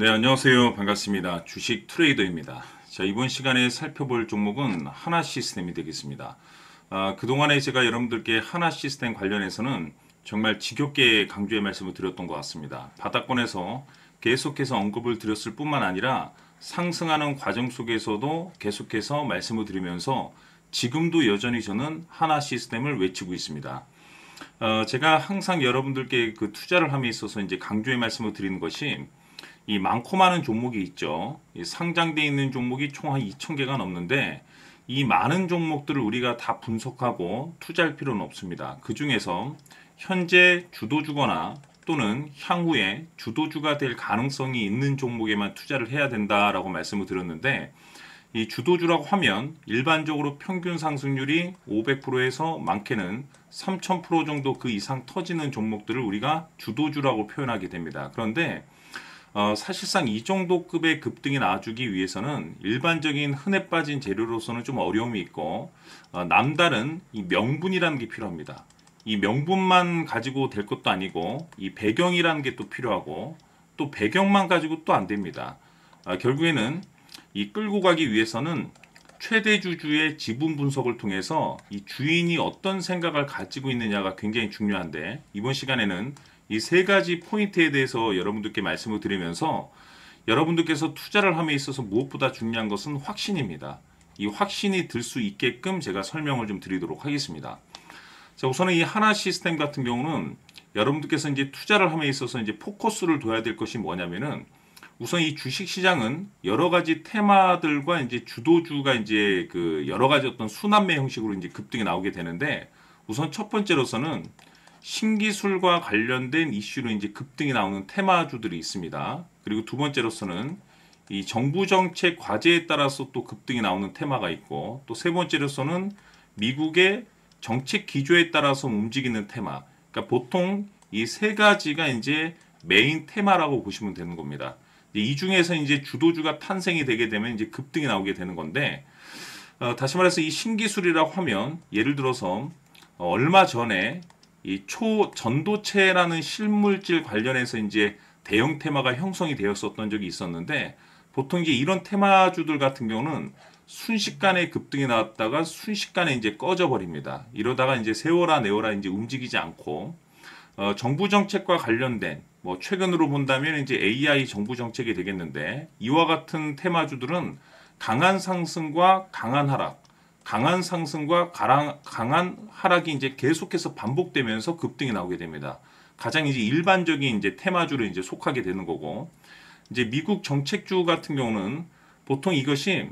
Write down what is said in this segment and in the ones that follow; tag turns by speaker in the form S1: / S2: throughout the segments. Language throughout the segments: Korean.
S1: 네, 안녕하세요. 반갑습니다. 주식 트레이더입니다. 자, 이번 시간에 살펴볼 종목은 하나 시스템이 되겠습니다. 그동안에 제가 여러분들께 하나 시스템 관련해서는 정말 지겹게 강조의 말씀을 드렸던 것 같습니다. 바닥권에서 계속해서 언급을 드렸을 뿐만 아니라 상승하는 과정 속에서도 계속해서 말씀을 드리면서 지금도 여전히 저는 하나 시스템을 외치고 있습니다. 제가 항상 여러분들께 그 투자를 함에 있어서 이제 강조의 말씀을 드리는 것이 이 많고 많은 종목이 있죠. 이 상장되어 있는 종목이 총 한 2,000개가 넘는데 이 많은 종목들을 우리가 다 분석하고 투자할 필요는 없습니다. 그 중에서 현재 주도주거나 또는 향후에 주도주가 될 가능성이 있는 종목에만 투자를 해야 된다라고 말씀을 드렸는데 이 주도주라고 하면 일반적으로 평균 상승률이 500%에서 많게는 3000% 정도 그 이상 터지는 종목들을 우리가 주도주라고 표현하게 됩니다. 그런데 사실상 이 정도 급의 급등이 나와주기 위해서는 일반적인 흔해 빠진 재료로서는 좀 어려움이 있고 남다른 이 명분이라는 게 필요합니다. 이 명분만 가지고 될 것도 아니고 이 배경이라는 게 또 필요하고 또 배경만 가지고 또 안 됩니다. 결국에는 이 끌고 가기 위해서는 최대 주주의 지분 분석을 통해서 이 주인이 어떤 생각을 가지고 있느냐가 굉장히 중요한데 이번 시간에는 이 세 가지 포인트에 대해서 여러분들께 말씀을 드리면서 여러분들께서 투자를 함에 있어서 무엇보다 중요한 것은 확신입니다. 이 확신이 들 수 있게끔 제가 설명을 좀 드리도록 하겠습니다. 자, 우선은 이 하나 시스템 같은 경우는 여러분들께서 이제 투자를 함에 있어서 이제 포커스를 둬야 될 것이 뭐냐면은 우선 이 주식 시장은 여러 가지 테마들과 이제 주도주가 이제 그 여러 가지 어떤 순환매 형식으로 이제 급등이 나오게 되는데 우선 첫 번째로서는 신기술과 관련된 이슈로 이제 급등이 나오는 테마주들이 있습니다. 그리고 두 번째로서는 이 정부 정책 과제에 따라서 또 급등이 나오는 테마가 있고 또 세 번째로서는 미국의 정책 기조에 따라서 움직이는 테마. 그러니까 보통 이 세 가지가 이제 메인 테마라고 보시면 되는 겁니다. 이 중에서 이제 주도주가 탄생이 되게 되면 이제 급등이 나오게 되는 건데 다시 말해서 이 신기술이라고 하면 예를 들어서 얼마 전에 이 초전도체라는 실물질 관련해서 이제 대형 테마가 형성이 되었었던 적이 있었는데 보통 이제 이런 테마주들 같은 경우는 순식간에 급등이 나왔다가 순식간에 이제 꺼져 버립니다. 이러다가 이제 세워라 내워라 이제 움직이지 않고 정부 정책과 관련된 뭐 최근으로 본다면 이제 AI 정부 정책이 되겠는데 이와 같은 테마주들은 강한 상승과 강한 하락 강한 상승과 강한 하락이 이제 계속해서 반복되면서 급등이 나오게 됩니다. 가장 이제 일반적인 이제 테마주를 이제 속하게 되는 거고, 이제 미국 정책주 같은 경우는 보통 이것이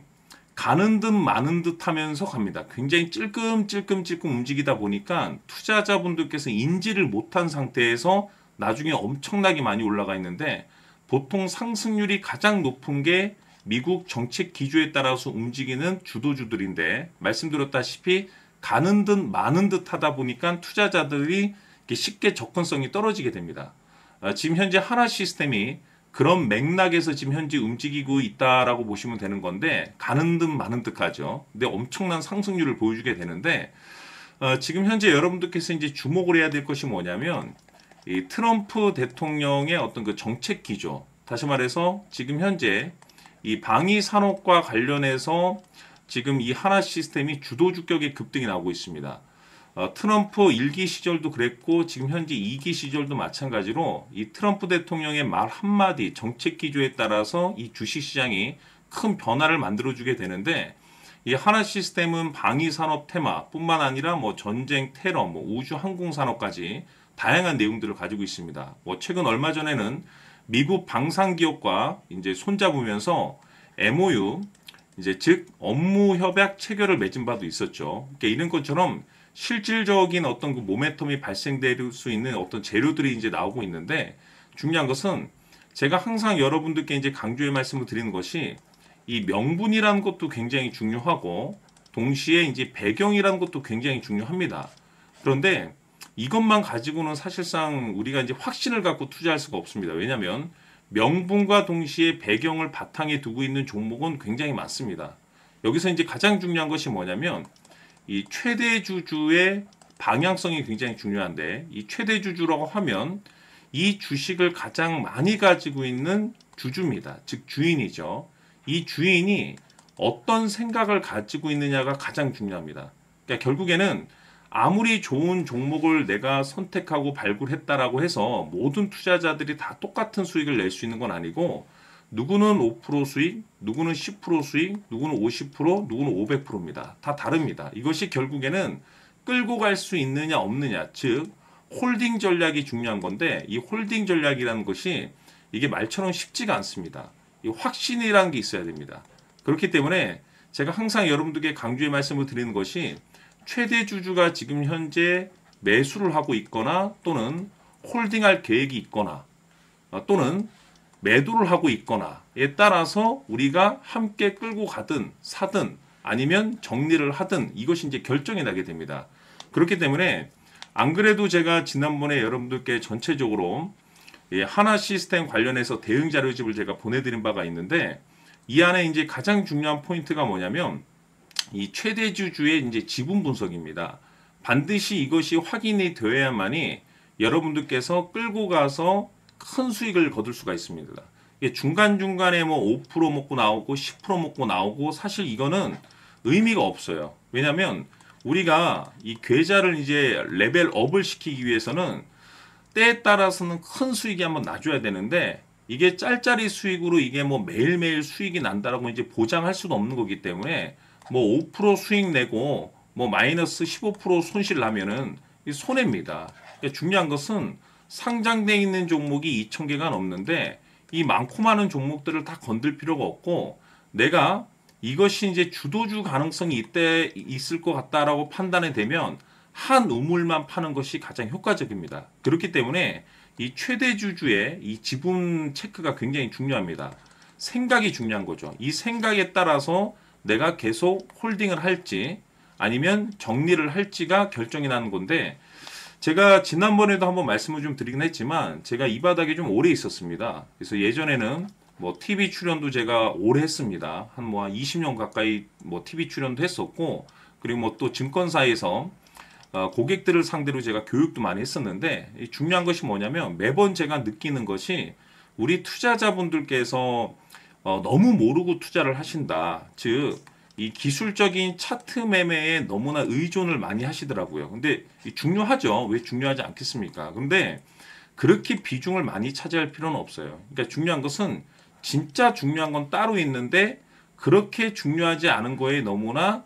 S1: 가는 듯 마는 듯 하면서 갑니다. 굉장히 찔끔찔끔 움직이다 보니까 투자자분들께서 인지를 못한 상태에서 나중에 엄청나게 많이 올라가 있는데 보통 상승률이 가장 높은 게 미국 정책 기조에 따라서 움직이는 주도주들인데 말씀드렸다시피 가는 듯 마는 듯 하다 보니까 투자자들이 쉽게 접근성이 떨어지게 됩니다. 지금 현재 하나 시스템이 그런 맥락에서 지금 현재 움직이고 있다라고 보시면 되는 건데 가는 듯 마는 듯 하죠. 근데 엄청난 상승률을 보여주게 되는데 지금 현재 여러분들께서 이제 주목을 해야 될 것이 뭐냐면 이 트럼프 대통령의 어떤 그 정책 기조, 다시 말해서 지금 현재 이 방위 산업과 관련해서 지금 이 하나 시스템이 주도주격의 급등이 나오고 있습니다. 트럼프 1기 시절도 그랬고 지금 현재 2기 시절도 마찬가지로 이 트럼프 대통령의 말 한마디 정책 기조에 따라서 이 주식시장이 큰 변화를 만들어주게 되는데 이 하나 시스템은 방위 산업 테마뿐만 아니라 뭐 전쟁, 테러, 뭐 우주 항공 산업까지 다양한 내용들을 가지고 있습니다. 뭐 최근 얼마 전에는 미국 방산 기업과 이제 손잡으면서 MOU 이제 즉 업무 협약 체결을 맺은 바도 있었죠. 그러니까 이런 것처럼 실질적인 어떤 그 모멘텀이 발생될 수 있는 어떤 재료들이 이제 나오고 있는데 중요한 것은 제가 항상 여러분들께 이제 강조의 말씀을 드리는 것이 이 명분이라는 것도 굉장히 중요하고 동시에 이제 배경이라는 것도 굉장히 중요합니다. 그런데 이것만 가지고는 사실상 우리가 이제 확신을 갖고 투자할 수가 없습니다. 왜냐하면 명분과 동시에 배경을 바탕에 두고 있는 종목은 굉장히 많습니다. 여기서 이제 가장 중요한 것이 뭐냐면 이 최대 주주의 방향성이 굉장히 중요한데 이 최대 주주라고 하면 이 주식을 가장 많이 가지고 있는 주주입니다. 즉 주인이죠. 이 주인이 어떤 생각을 가지고 있느냐가 가장 중요합니다. 그러니까 결국에는 아무리 좋은 종목을 내가 선택하고 발굴했다라고 해서 모든 투자자들이 다 똑같은 수익을 낼 수 있는 건 아니고, 누구는 5% 수익, 누구는 10% 수익, 누구는 50%, 누구는 500%입니다. 다 다릅니다. 이것이 결국에는 끌고 갈 수 있느냐 없느냐, 즉 홀딩 전략이 중요한 건데, 이 홀딩 전략이라는 것이 이게 말처럼 쉽지가 않습니다. 이 확신이라는 게 있어야 됩니다. 그렇기 때문에 제가 항상 여러분들께 강조의 말씀을 드리는 것이, 최대 주주가 지금 현재 매수를 하고 있거나 또는 홀딩할 계획이 있거나 또는 매도를 하고 있거나에 따라서 우리가 함께 끌고 가든 사든 아니면 정리를 하든 이것이 이제 결정이 나게 됩니다. 그렇기 때문에 안 그래도 제가 지난번에 여러분들께 전체적으로 하나 시스템 관련해서 대응 자료집을 제가 보내드린 바가 있는데, 이 안에 이제 가장 중요한 포인트가 뭐냐면 이 최대 주주의 이제 지분 분석입니다. 반드시 이것이 확인이 되어야만이 여러분들께서 끌고 가서 큰 수익을 거둘 수가 있습니다. 중간중간에 뭐 5% 먹고 나오고 10% 먹고 나오고 사실 이거는 의미가 없어요. 왜냐하면 우리가 이 계좌를 이제 레벨업을 시키기 위해서는 때에 따라서는 큰 수익이 한번 나줘야 되는데, 이게 짤짤이 수익으로 이게 뭐 매일매일 수익이 난다라고 이제 보장할 수도 없는 거기 때문에, 뭐 5% 수익 내고 뭐 마이너스 15% 손실 나면은 손해입니다. 그러니까 중요한 것은 상장돼 있는 종목이 2,000개가 넘는데 이 많고 많은 종목들을 다 건들 필요가 없고, 내가 이것이 이제 주도주 가능성이 이때 있을 것 같다라고 판단이 되면 한 우물만 파는 것이 가장 효과적입니다. 그렇기 때문에 이 최대 주주의 이 지분 체크가 굉장히 중요합니다. 생각이 중요한 거죠. 이 생각에 따라서 내가 계속 홀딩을 할지 아니면 정리를 할지가 결정이 나는 건데, 제가 지난번에도 한번 말씀을 좀 드리긴 했지만 제가 이 바닥에 좀 오래 있었습니다. 그래서 예전에는 뭐 TV 출연도 제가 오래 했습니다. 한 20년 가까이 뭐 TV 출연도 했었고, 그리고 뭐 또 증권사에서 고객들을 상대로 제가 교육도 많이 했었는데, 중요한 것이 뭐냐면 매번 제가 느끼는 것이 우리 투자자분들께서 너무 모르고 투자를 하신다. 즉, 이 기술적인 차트 매매에 너무나 의존을 많이 하시더라고요. 근데 중요하죠. 왜 중요하지 않겠습니까? 근데 그렇게 비중을 많이 차지할 필요는 없어요. 그러니까 중요한 것은 진짜 중요한 건 따로 있는데 그렇게 중요하지 않은 거에 너무나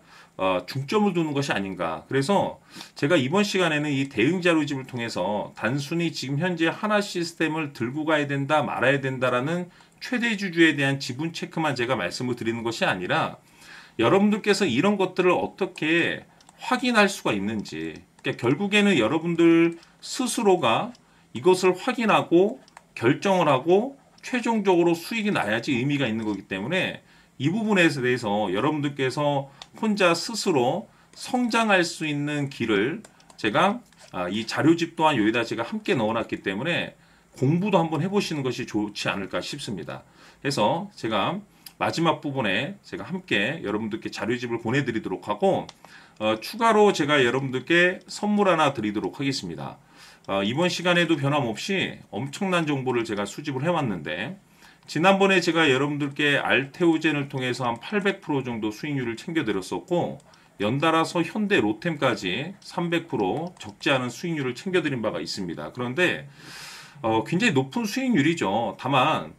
S1: 중점을 두는 것이 아닌가. 그래서 제가 이번 시간에는 이 대응 자료집을 통해서 단순히 지금 현재 하나 시스템을 들고 가야 된다 말아야 된다라는 최대 주주에 대한 지분 체크만 제가 말씀을 드리는 것이 아니라, 여러분들께서 이런 것들을 어떻게 확인할 수가 있는지, 그러니까 결국에는 여러분들 스스로가 이것을 확인하고 결정을 하고 최종적으로 수익이 나야지 의미가 있는 거기 때문에, 이 부분에 대해서 여러분들께서 혼자 스스로 성장할 수 있는 길을 제가 이 자료집 또한 여기다 제가 함께 넣어놨기 때문에 공부도 한번 해보시는 것이 좋지 않을까 싶습니다. 그래서 제가 마지막 부분에 제가 함께 여러분들께 자료집을 보내드리도록 하고, 추가로 제가 여러분들께 선물 하나 드리도록 하겠습니다. 이번 시간에도 변함없이 엄청난 정보를 제가 수집을 해왔는데, 지난번에 제가 여러분들께 알테오젠을 통해서 한 800% 정도 수익률을 챙겨드렸었고, 연달아서 현대 로템까지 300% 적지 않은 수익률을 챙겨드린 바가 있습니다. 그런데 굉장히 높은 수익률이죠. 다만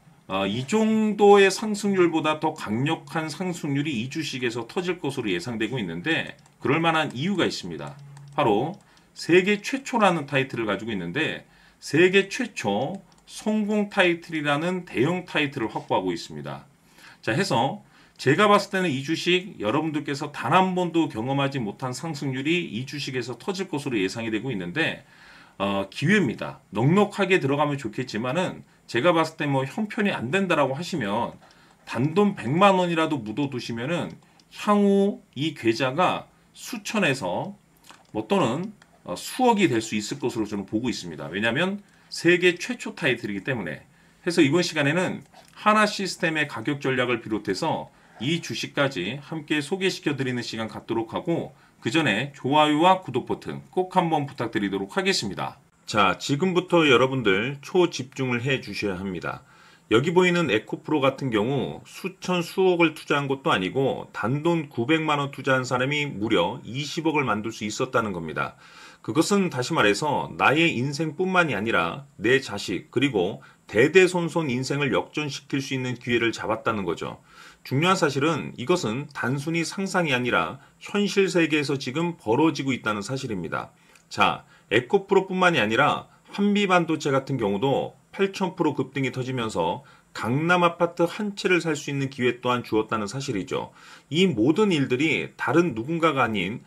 S1: 이 정도의 상승률보다 더 강력한 상승률이 이 주식에서 터질 것으로 예상되고 있는데, 그럴 만한 이유가 있습니다. 바로 세계 최초라는 타이틀을 가지고 있는데, 세계 최초 성공 타이틀이라는 대형 타이틀을 확보하고 있습니다. 자, 해서 제가 봤을 때는 이 주식 여러분들께서 단 한 번도 경험하지 못한 상승률이 이 주식에서 터질 것으로 예상이 되고 있는데, 기회입니다. 넉넉하게 들어가면 좋겠지만은 제가 봤을 때 뭐 형편이 안 된다라고 하시면 단돈 100만 원이라도 묻어두시면은 향후 이 계좌가 수천에서 뭐 또는 수억이 될 수 있을 것으로 저는 보고 있습니다. 왜냐하면 세계 최초 타이틀이기 때문에. 해서 이번 시간에는 하나 시스템의 가격 전략을 비롯해서 이 주식까지 함께 소개시켜 드리는 시간 갖도록 하고, 그 전에 좋아요와 구독 버튼 꼭 한번 부탁드리도록 하겠습니다. 자, 지금부터 여러분들 초집중을 해 주셔야 합니다. 여기 보이는 에코프로 같은 경우 수천 수억을 투자한 것도 아니고 단돈 900만 원 투자한 사람이 무려 20억을 만들 수 있었다는 겁니다. 그것은 다시 말해서 나의 인생뿐만이 아니라 내 자식 그리고 대대손손 인생을 역전시킬 수 있는 기회를 잡았다는 거죠. 중요한 사실은 이것은 단순히 상상이 아니라 현실 세계에서 지금 벌어지고 있다는 사실입니다. 자, 에코프로뿐만이 아니라 한미반도체 같은 경우도 8,000% 급등이 터지면서 강남 아파트 한 채를 살 수 있는 기회 또한 주었다는 사실이죠. 이 모든 일들이 다른 누군가가 아닌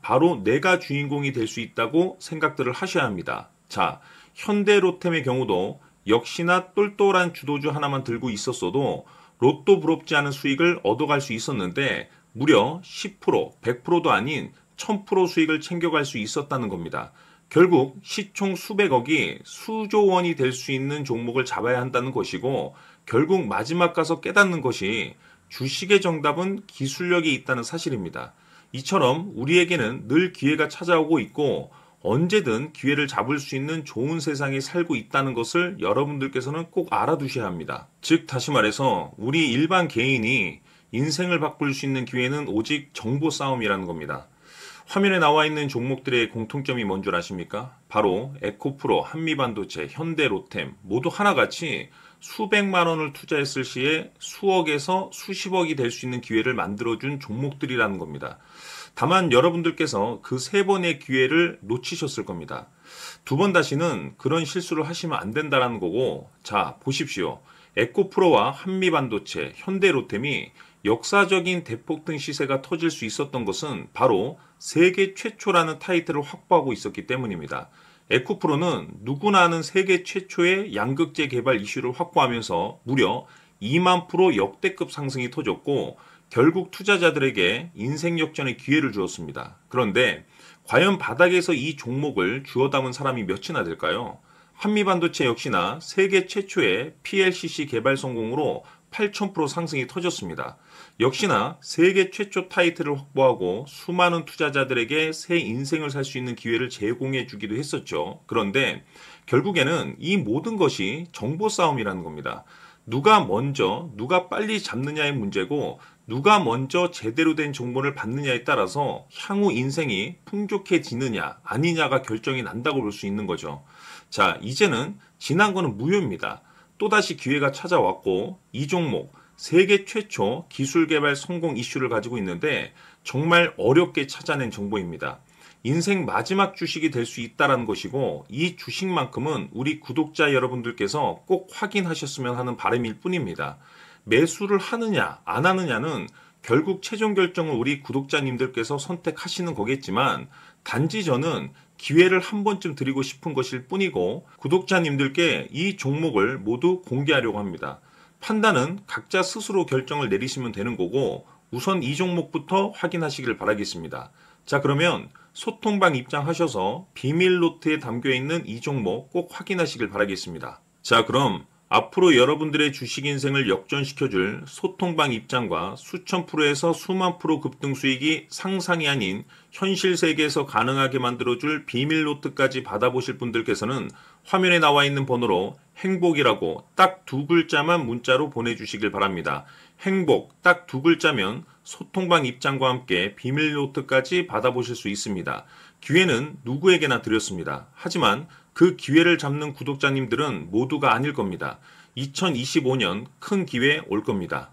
S1: 바로 내가 주인공이 될 수 있다고 생각들을 하셔야 합니다. 자, 현대로템의 경우도 역시나 똘똘한 주도주 하나만 들고 있었어도 로또 부럽지 않은 수익을 얻어갈 수 있었는데 무려 10%, 100%도 아닌 1000% 수익을 챙겨갈 수 있었다는 겁니다. 결국 시총 수백억이 수조 원이 될 수 있는 종목을 잡아야 한다는 것이고 결국 마지막 가서 깨닫는 것이 주식의 정답은 기술력이 있다는 사실입니다. 이처럼 우리에게는 늘 기회가 찾아오고 있고 언제든 기회를 잡을 수 있는 좋은 세상에 살고 있다는 것을 여러분들께서는 꼭 알아두셔야 합니다. 즉 다시 말해서 우리 일반 개인이 인생을 바꿀 수 있는 기회는 오직 정보 싸움이라는 겁니다. 화면에 나와 있는 종목들의 공통점이 뭔 줄 아십니까? 바로 에코프로, 한미반도체, 현대로템 모두 하나같이 수백만 원을 투자했을 시에 수억에서 수십억이 될 수 있는 기회를 만들어준 종목들이라는 겁니다. 다만 여러분들께서 그 세 번의 기회를 놓치셨을 겁니다. 두 번 다시는 그런 실수를 하시면 안 된다는 거고, 자 보십시오. 에코프로와 한미반도체, 현대로템이 역사적인 대폭등 시세가 터질 수 있었던 것은 바로 세계 최초라는 타이틀을 확보하고 있었기 때문입니다. 에코프로는 누구나 아는 세계 최초의 양극재 개발 이슈를 확보하면서 무려 2만 프로 역대급 상승이 터졌고 결국 투자자들에게 인생 역전의 기회를 주었습니다. 그런데 과연 바닥에서 이 종목을 주워 담은 사람이 몇이나 될까요? 한미반도체 역시나 세계 최초의 PLCC 개발 성공으로 8,000% 상승이 터졌습니다. 역시나 세계 최초 타이틀을 확보하고 수많은 투자자들에게 새 인생을 살 수 있는 기회를 제공해 주기도 했었죠. 그런데 결국에는 이 모든 것이 정보 싸움이라는 겁니다. 누가 먼저, 누가 빨리 잡느냐의 문제고 누가 먼저 제대로 된 정보를 받느냐에 따라서 향후 인생이 풍족해지느냐 아니냐가 결정이 난다고 볼 수 있는 거죠. 자, 이제는 지난 거는 무효입니다. 또다시 기회가 찾아왔고 이 종목 세계 최초 기술 개발 성공 이슈를 가지고 있는데 정말 어렵게 찾아낸 정보입니다. 인생 마지막 주식이 될 수 있다는 것이고 이 주식만큼은 우리 구독자 여러분들께서 꼭 확인하셨으면 하는 바람일 뿐입니다. 매수를 하느냐 안 하느냐는 결국 최종 결정을 우리 구독자님들께서 선택하시는 거겠지만 단지 저는 기회를 한 번쯤 드리고 싶은 것일 뿐이고 구독자님들께 이 종목을 모두 공개하려고 합니다. 판단은 각자 스스로 결정을 내리시면 되는 거고 우선 이 종목부터 확인하시길 바라겠습니다. 자, 그러면 소통방 입장하셔서 비밀 노트에 담겨있는 이 종목 꼭 확인하시길 바라겠습니다. 자, 그럼 앞으로 여러분들의 주식 인생을 역전시켜줄 소통방 입장과 수천 프로에서 수만 프로 급등 수익이 상상이 아닌 현실 세계에서 가능하게 만들어줄 비밀 노트까지 받아보실 분들께서는 화면에 나와 있는 번호로 행복이라고 딱 두 글자만 문자로 보내주시길 바랍니다. 행복 딱 두 글자면 소통방 입장과 함께 비밀 노트까지 받아보실 수 있습니다. 기회는 누구에게나 드렸습니다. 하지만 그 기회를 잡는 구독자님들은 모두가 아닐 겁니다. 2025년 큰 기회 올 겁니다.